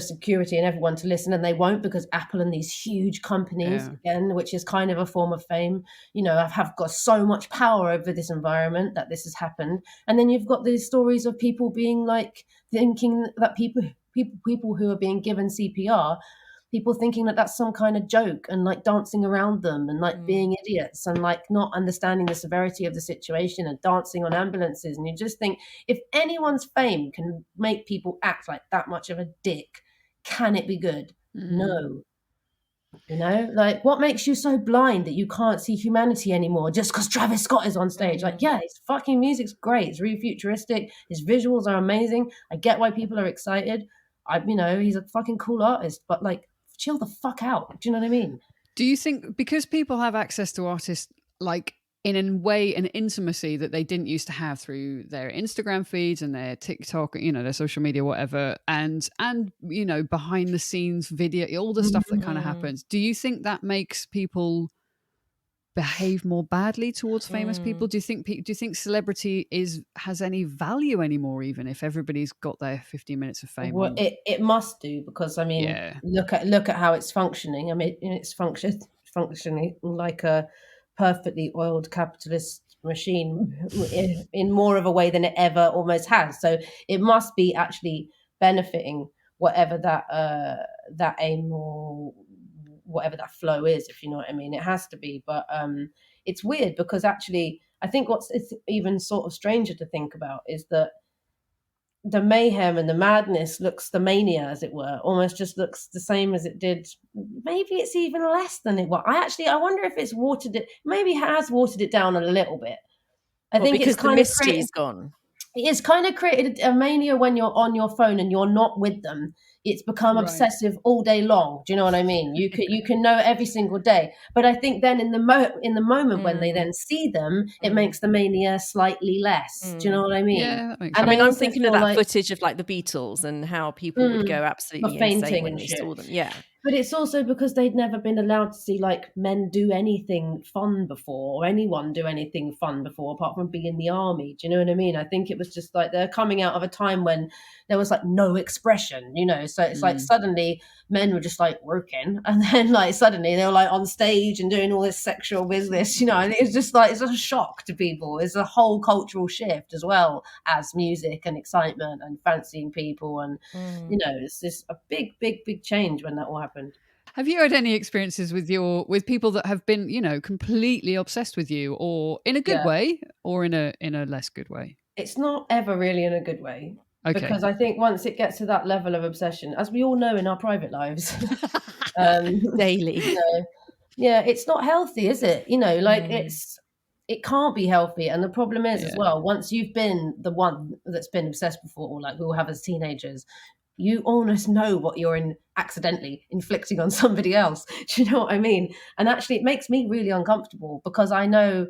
security and everyone to listen, and they won't, because Apple and these huge companies, again, which is kind of a form of fame, you know, have got so much power over this environment that this has happened. And then you've got these stories of people being like thinking that people who are being given CPR, people thinking that that's some kind of joke, and like dancing around them and like being idiots and like not understanding the severity of the situation and dancing on ambulances. And you just think, if anyone's fame can make people act like that much of a dick, can it be good? No. You know, like, what makes you so blind that you can't see humanity anymore just because Travis Scott is on stage? Like, yeah, his fucking music's great. It's really futuristic. His visuals are amazing. I get why people are excited. You know, he's a fucking cool artist, but like, chill the fuck out. Do you know what I mean? Do you think because people have access to artists like in a way, an intimacy that they didn't used to have through their Instagram feeds and their TikTok, you know, their social media, whatever, and you know, behind the scenes video, all the stuff that kind of happens, do you think that makes people behave more badly towards famous people? Do you think celebrity has any value anymore, even if everybody's got their 15 minutes of fame? Well, it must do, because I mean, look at how it's functioning. I mean, it's functioning like a perfectly oiled capitalist machine in more of a way than it ever almost has. So it must be actually benefiting whatever that aim or whatever that flow is, if you know what I mean. It has to be. But it's weird, because actually I think it's even sort of stranger to think about is that the mayhem and the madness the mania, as it were, almost just looks the same as it did. Maybe it's even less than it was. I wonder if it's maybe has watered it down a little bit. I think because it's kind the of mystery's gone. It's kind of created a mania when you're on your phone and you're not with them. It's become obsessive all day long. Do you know what I mean? You can know every single day. But I think then in the moment when they then see them, it makes the mania slightly less. Do you know what I mean? Yeah, that makes sense. I mean, I'm thinking of that footage of like the Beatles and how people would go absolutely insane when they saw them. Yeah. But it's also because they'd never been allowed to see like men do anything fun before, or anyone do anything fun before, apart from being in the army. Do you know what I mean? I think it was just like they're coming out of a time when there was like no expression, you know. So it's like suddenly men were just like working, and then like suddenly they were like on stage and doing all this sexual business, you know. And it's just like, it's a shock to people. It's a whole cultural shift, as well as music and excitement and fancying people, and you know, it's just a big change when that all happened. Have you had any experiences with people that have been, you know, completely obsessed with you, or in a good way, or in a less good way? It's not ever really in a good way. Okay. Because I think once it gets to that level of obsession, as we all know in our private lives, daily, you know, yeah, it's not healthy, is it? You know, like it can't be healthy. And the problem is as well, once you've been the one that's been obsessed before, like we all have as teenagers, you almost know what you're accidentally inflicting on somebody else. Do you know what I mean? And actually, it makes me really uncomfortable, because I know,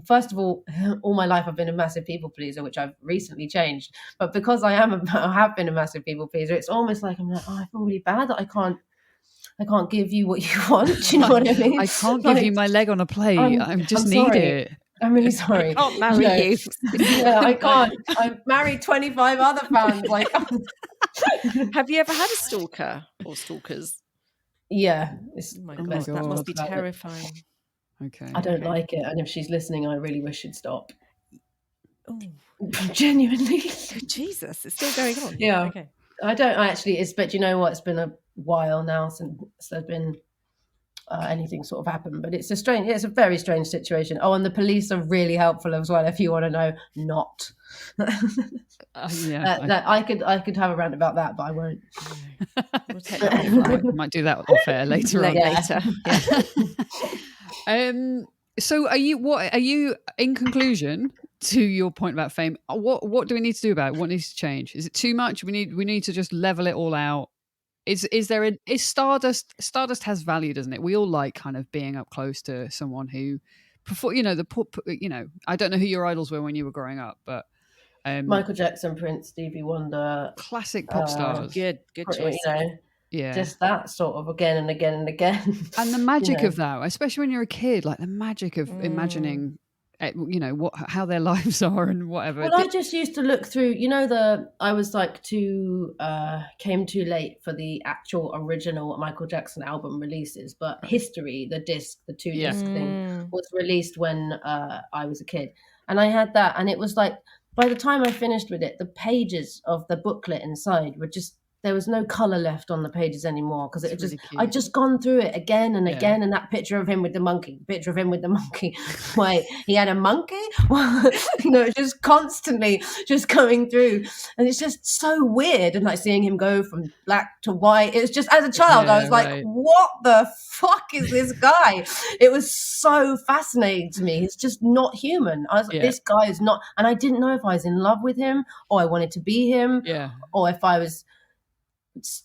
first of all my life I've been a massive people pleaser, which I've recently changed. But because I have been a massive people pleaser, it's almost like I'm like, I feel really bad that I can't give you what you want. Do you know what I mean? I can't give you my leg on a plate. I just need it. I'm really sorry. I can't marry you. Yeah, I can't. I've married 25 other fans. Like, have you ever had a stalker or stalkers? Yeah. Oh my God, that must be terrifying. Okay. I don't like it. And if she's listening, I really wish she'd stop. Oh. Genuinely. Jesus, it's still going on. Yeah. Okay. I don't actually, but you know what? It's been a while now since there's been anything sort of happen. But it's a very strange situation. Oh, and the police are really helpful as well, if you want to know. Not. I could have a rant about that, but I won't. We'll take that offline. Might do that off air later on. Later. Yeah. So are you in conclusion to your point about fame, what do we need to do about it? What needs to change? Is it too much? We need to just level it all out. Is Stardust has value, doesn't it? We all like kind of being up close to someone who, before, I don't know who your idols were when you were growing up, but Michael Jackson, Prince, Stevie Wonder, classic pop stars. Good choice. Yeah, just that sort of again and again and again. And the magic of that, especially when you're a kid, like the magic of imagining, how their lives are and whatever. Well, I just used to look through, I was like came too late for the actual original Michael Jackson album releases, but History, the disc, the 2-disc thing, was released when I was a kid. And I had that, and it was like, by the time I finished with it, the pages of the booklet inside were just, there was no color left on the pages anite because it just, I'd just gone through it again and again. And that picture of him with the monkey, wait, he had a monkey? Just constantly just coming through. And it's just so weird. And like seeing him go from black to white, it's just, as a child, I was like, what the fuck is this guy? It was so fascinating to me. He's just not human. I was like, this guy is not, and I didn't know if I was in love with him or I wanted to be him or if I was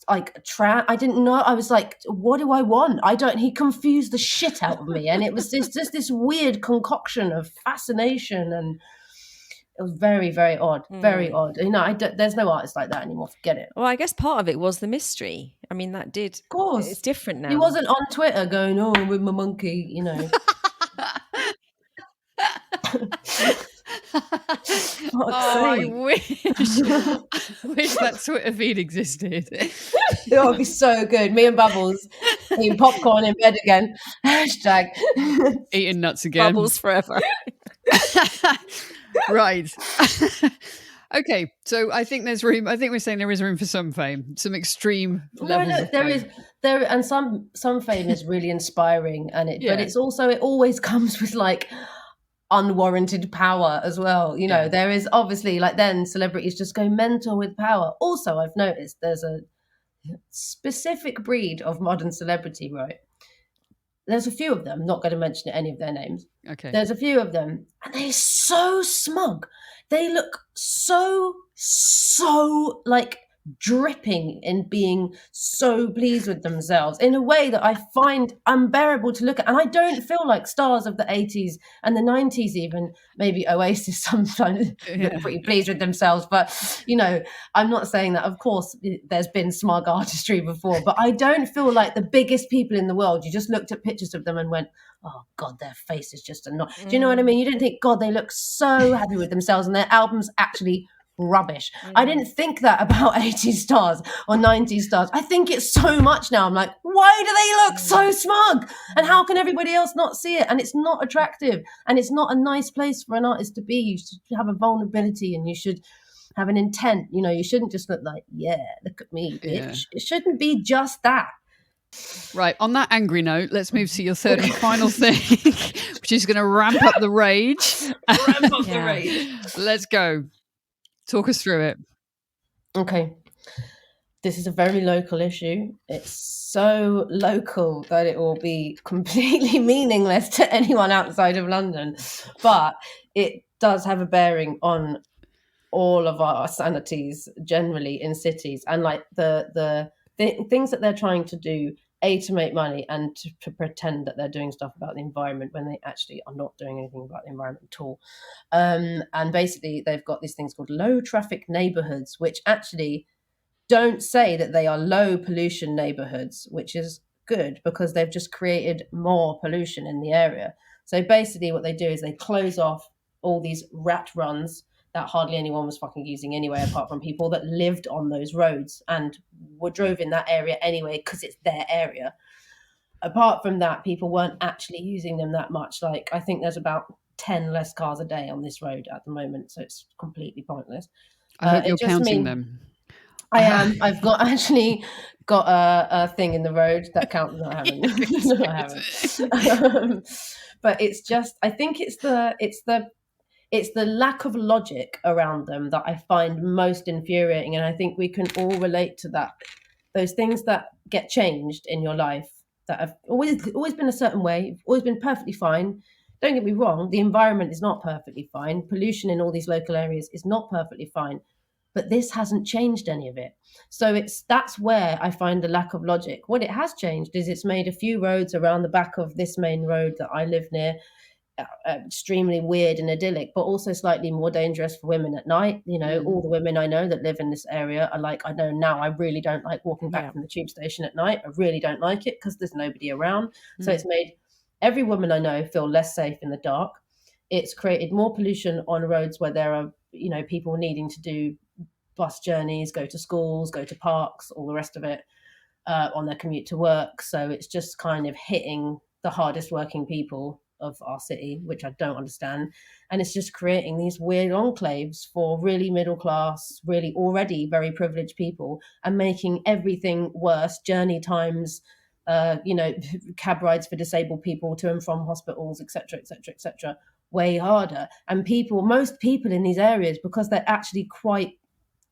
like I didn't know. I was like, what do I want? He confused the shit out of me, and it was just this weird concoction of fascination, and it was very, very odd. Very odd. There's no artist like that anymore. Forget it. Well, I guess part of it was the mystery. I mean, that did, of course, it's different now. He wasn't on Twitter going, oh, I'm with my monkey, I wish that Twitter feed existed. It would be so good. Me and Bubbles eating popcorn in bed again. Hashtag eating nuts again. Bubbles forever. Right. Okay, so I think there's room. I think we're saying there is room for some fame, some extreme levels of fame. There, and some fame is really inspiring, but it's also, it always comes with like unwarranted power as well. There is obviously, like, then celebrities just go mental with power. Also, I've noticed there's a specific breed of modern celebrity, right? There's a few of them, not going to mention any of their names. Okay. There's a few of them, and they're so smug. They look so like dripping in being so pleased with themselves in a way that I find unbearable to look at. And I don't feel like stars of the 80s and the 90s, even maybe Oasis sometimes look pretty pleased with themselves. But, I'm not saying that. Of course, there's been smug artistry before, but I don't feel like the biggest people in the world, you just looked at pictures of them and went, oh God, their face is just a not. Do you know what I mean? You didn't think, God, they look so happy with themselves and their album's actually rubbish. I didn't think that about 80s stars or 90s stars. I think it so much now. I'm like, why do they look so smug? And how can everybody else not see it? And it's not attractive, and it's not a nice place for an artist to be. You should have a vulnerability, and you should have an intent. You shouldn't just look like, look at me, bitch. It shouldn't be just that. Right, on that angry note, let's move to your third and final thing, which is going to ramp up the rage. The rage. Let's go. Talk us through it. Okay. This is a very local issue. It's so local that it will be completely meaningless to anyone outside of London. But it does have a bearing on all of our sanities generally in cities. And like the things that they're trying to do, to make money, and to pretend that they're doing stuff about the environment when they actually are not doing anything about the environment at all. And basically they've got these things called low traffic neighborhoods, which actually don't say that they are low pollution neighborhoods, which is good because they've just created more pollution in the area. So basically what they do is they close off all these rat runs that hardly anyone was fucking using anyway, apart from people that lived on those roads and drove in that area anyway because it's their area. Apart from that, people weren't actually using them that much. Like, I think there's about 10 less cars a day on this road at the moment, so it's completely pointless. I hope you're counting them. I am. I've actually got a thing in the road that counts. No, I haven't. No, I haven't. But it's just, I think it's the lack of logic around them that I find most infuriating, and I think we can all relate to that. Those things that get changed in your life that have always been a certain way, always been perfectly fine. Don't get me wrong, the environment is not perfectly fine. Pollution in all these local areas is not perfectly fine, but this hasn't changed any of it. So that's where I find the lack of logic. What it has changed is it's made a few roads around the back of this main road that I live near extremely weird and idyllic, but also slightly more dangerous for women at night. All the women I know that live in this area are like, I know now I really don't like walking back from the tube station at night. I really don't like it because there's nobody around. So it's made every woman I know feel less safe in the dark. It's created more pollution on roads where there are, people needing to do bus journeys, go to schools, go to parks, all the rest of it, on their commute to work. So it's just kind of hitting the hardest working people of our city, which I don't understand. And it's just creating these weird enclaves for really middle class, really already very privileged people, and making everything worse. Journey times, cab rides for disabled people to and from hospitals, etc., etc., etc., way harder. And most people in these areas, because they're actually quite,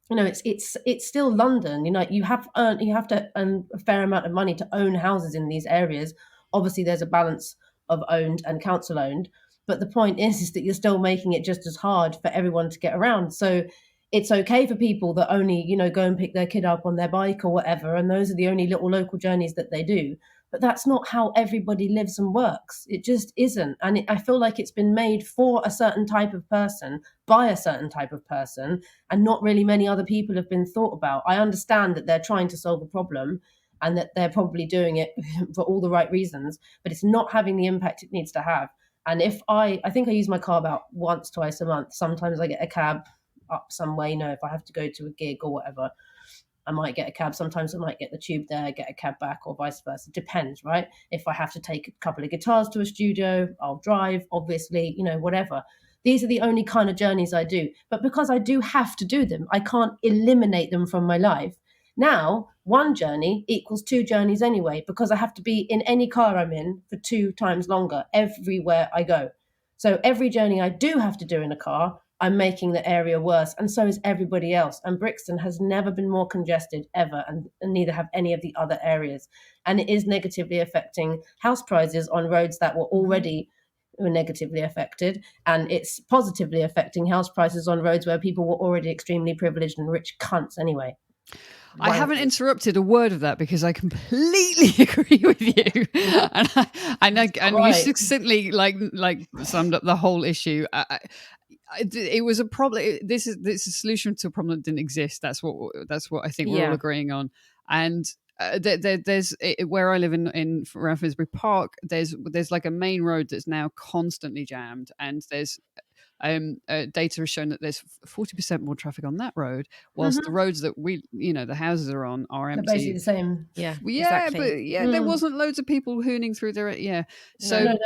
it's still London. You have to earn a fair amount of money to own houses in these areas. Obviously, there's a balance of owned and council owned, but the point is that you're still making it just as hard for everyone to get around. So it's okay for people that only, go and pick their kid up on their bike or whatever, and those are the only little local journeys that they do. But that's not how everybody lives and works. It just isn't. And I feel like it's been made for a certain type of person, by a certain type of person, and not really many other people have been thought about. I understand that they're trying to solve a problem and that they're probably doing it for all the right reasons, but it's not having the impact it needs to have. And if I think I use my car about once, twice a month. Sometimes I get a cab up somewhere, if I have to go to a gig or whatever, I might get a cab. Sometimes I might get the tube there, get a cab back, or vice versa. Depends, right? If I have to take a couple of guitars to a studio, I'll drive, obviously, whatever. These are the only kind of journeys I do. But because I do have to do them, I can't eliminate them from my life. Now, one journey equals two journeys anyway, because I have to be in any car I'm in for 2 times longer everywhere I go. So every journey I do have to do in a car, I'm making the area worse, and so is everybody else. And Brixton has never been more congested ever, and neither have any of the other areas. And it is negatively affecting house prices on roads that were already negatively affected, and it's positively affecting house prices on roads where people were already extremely privileged and rich cunts anyway. I haven't interrupted a word of that because I completely agree with you, and you succinctly like summed up the whole issue. It was a problem. This is a solution to a problem that didn't exist. That's what I think we're all agreeing on. And there's where I live in around Finsbury Park. There's like a main road that's now constantly jammed, and there's data has shown that there's 40% more traffic on that road, whilst the roads that the houses are on are empty. They're basically the same. Yeah, exactly. But there wasn't loads of people hooning through there. Yeah, so. No.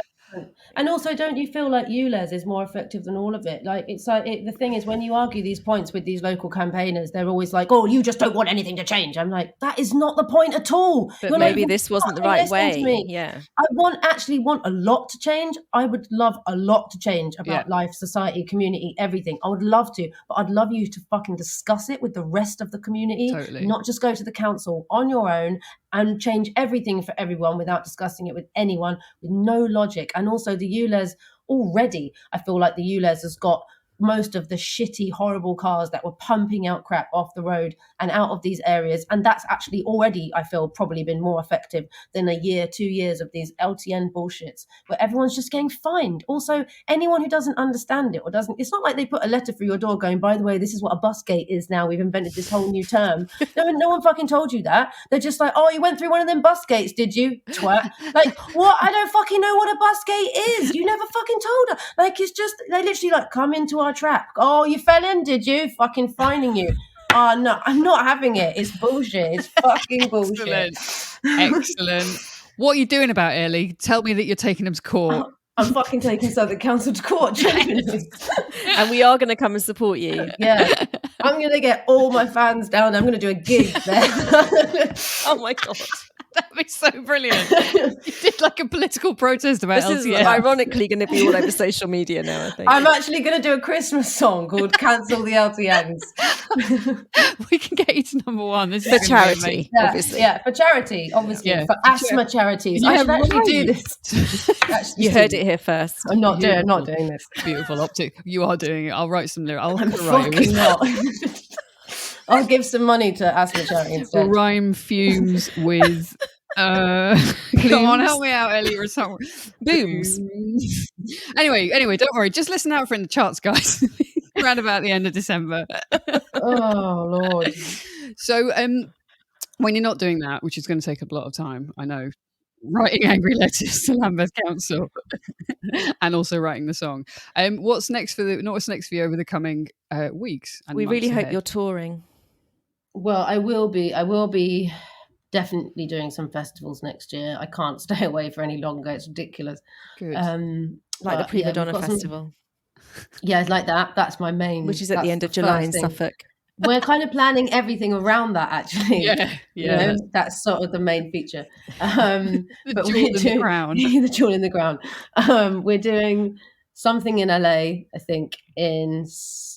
And also, don't you feel like ULEZ is more effective than all of it? Like, it's like the thing is, when you argue these points with these local campaigns, they're always like, "Oh, you just don't want anything to change." I'm like, that is not the point at all. But maybe this wasn't the right way. Yeah, I actually want a lot to change. I would love a lot to change about life, society, community, everything. I would love to, but I'd love you to fucking discuss it with the rest of the community, not just go to the council on your own and change everything for everyone without discussing it with anyone, with no logic. And also the ULEZ already, I feel like the ULEZ has got most of the shitty, horrible cars that were pumping out crap off the road and out of these areas. And that's actually already, I feel, probably been more effective than a year, 2 years of these LTN bullshits where everyone's just getting fined. Also, anyone who doesn't understand it or doesn't, it's not like they put a letter through your door going, by the way, this is what a bus gate is now. We've invented this whole new term. No one fucking told you that. They're just like, oh, you went through one of them bus gates, did you? Twat. Like, what? I don't fucking know what a bus gate is. You never fucking told her. Like, it's just, they literally like come into our trap. Oh, you fell in, did you? Fucking fining you. Oh, no, I'm not having it. It's bullshit. It's fucking bullshit. Excellent. What are you doing about it, Elly? Tell me that you're taking them to court. I'm fucking taking Southern Council to court, genuinely. And we are going to come and support you. Yeah. I'm going to get all my fans down. I'm going to do a gig there. Oh my God. That'd be so brilliant. You did like a political protest about This is LTS. ironically going to be all over social media now, I think. I'm actually going to do a Christmas song called Cancel the LTNs. We can get you to number one. This is For gonna be charity, amazing. obviously. Yeah, for charity, obviously. Yeah, for asthma charities. Yeah, I should actually do right. this. Actually You heard it here first. I'm not doing this. Beautiful optic. You are doing it. I'll write some lyrics. I'll I'm write fucking not. I'll give some money to asthma charity instead. rhyme fumes with come on, help me out, Ellie. Or something. Booms. Anyway, don't worry. Just listen out for in the charts, guys. Around about the end of December. Oh Lord. So when you're not doing that, which is going to take a lot of time, I know, writing angry letters to Lambeth Council and also writing the song. What's next for you over the coming weeks? And We really months hope ahead? you're touring. Well, I will be definitely doing some festivals next year. I can't stay away for any longer. It's ridiculous. Good. Like the Prima Donna we've got Festival. Yeah, like that. That's my main. Which is at the end of that's July first in thing. Suffolk. We're kind of planning everything around that, actually. Yeah. You know, that's sort of the main feature. The But jewel we're in the doing crown. the jewel in the crown. We're doing something in LA, I think, in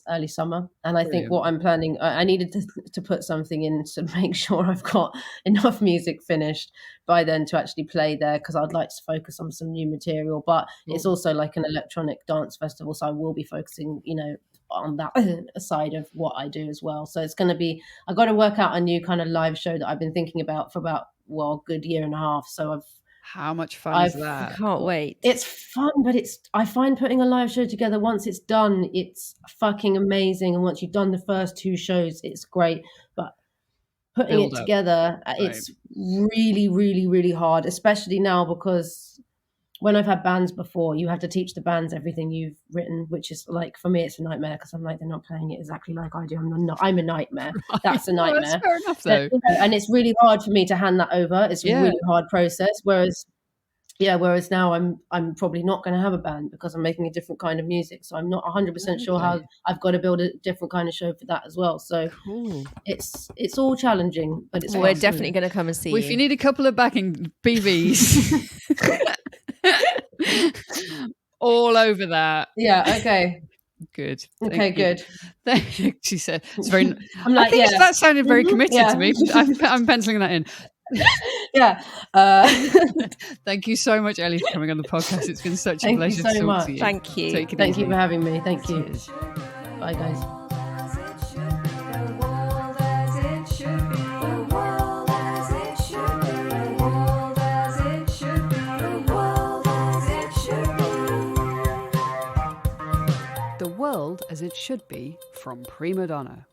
early summer. And I think Brilliant. what I'm planning, I needed to put something in to make sure I've got enough music finished by then to actually play there, because I'd like to focus on some new material. But it's also like an electronic dance festival, so I will be focusing, you know, on that side of what I do as well. So it's going to be, I've got to work out a new kind of live show that I've been thinking about for about, a good year and a half. So How much fun is that? I can't wait. it's fun, but I find putting a live show together, once it's done, it's fucking amazing. And once you've done the first 2 shows, it's great. But putting Build it up. together, it's really, really, really hard, especially now, because when I've had bands before, you have to teach the bands everything you've written, which is like, for me, it's a nightmare, because I'm like, they're not playing it exactly like I do. I'm a nightmare. That's a nightmare. That's fair enough, though. And it's really hard for me to hand that over. It's a really hard process. Whereas now I'm probably not going to have a band, because I'm making a different kind of music. So I'm not 100% sure how I've got to build a different kind of show for that as well. So Cool. it's all challenging, but it's We're fun. definitely going to come and see Well, you. if you need a couple of backing BVs, all over that. Yeah. Okay. Good. Okay. Good. She said it's very. I'm like, I think that sounded very committed Yeah. to me. I'm penciling that in. Yeah. Thank you so much, Ellie, for coming on the podcast. It's been such a Thank you pleasure so to talk much. to you. Thank you. Take it Thank easy. you for having me. Thank you. Cheers. Bye, guys. The World as It Should Be from Prima Donna.